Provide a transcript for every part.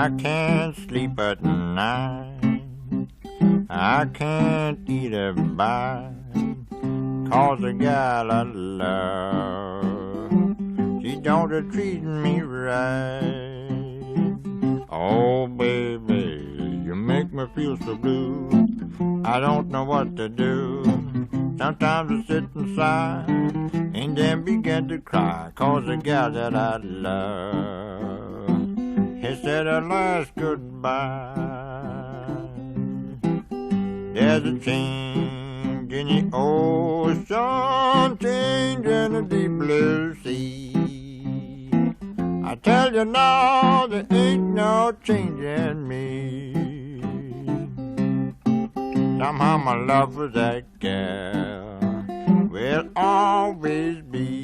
I can't sleep at night, I can't eat a bite, 'cause the gal I love, she don't treat me right. Oh baby, you make me feel so blue, I don't know what to do. Sometimes I sit and sigh, and then begin to cry, 'cause the gal that I love has said her last goodbye. There's a change in the ocean, change in the deep blue sea. I tell you now, there ain't no change in me. Somehow my love for that gal will always be.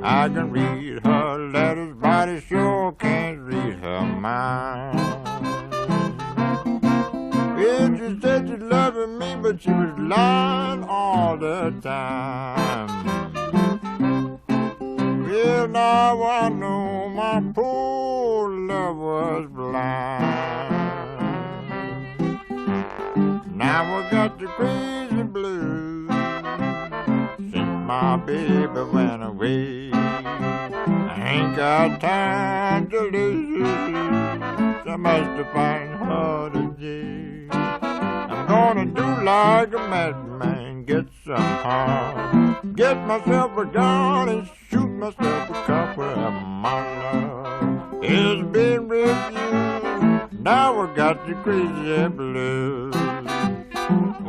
I can read her letters, but I sure can't read her mind. Well, she said she loved me, but she was lying all the time. Well, now I know my poor love was blind. Now I got the crazy blues since my baby went away. I ain't got time to lose, I must find her today. I'm gonna do like a madman, get some harm, get myself a gun and shoot myself a couple of my love. It's been refused, now I got the crazy blues.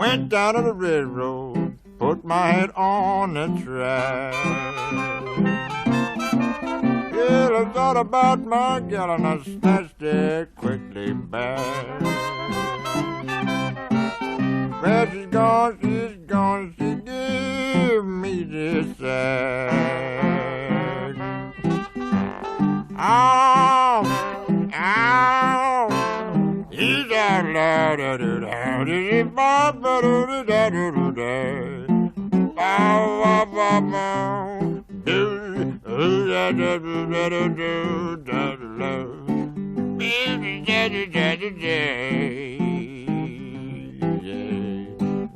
Went down to the railroad, put my head on the track. Yeah, I thought about my gal and I snatched it quickly back. Well, she's gone, she gave me this sack. Ow, ow, he's out loud, da da da da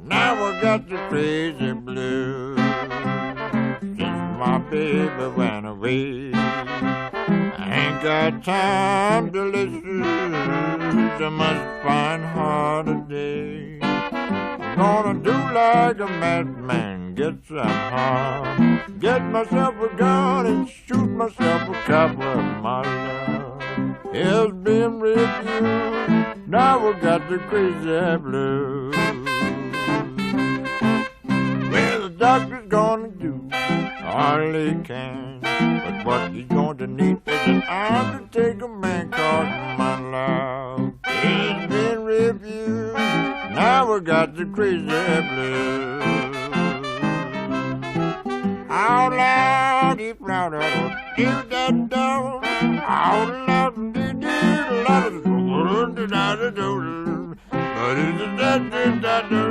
now I got the crazy blues since my baby went away. I ain't got time to listen, I must find her today. I'm gonna do like a madman, get some harm, get myself a gun and shoot myself a couple of my love. It's been refused, now I got the crazy blues. Well, the doctor's gonna do all he can, but what he's going to need is an arm to take a man, 'cause my love has been refused. Now I got the crazy blues. Out loud, deep loud, do that down. Out loud, do loud, do that do. But it's that do.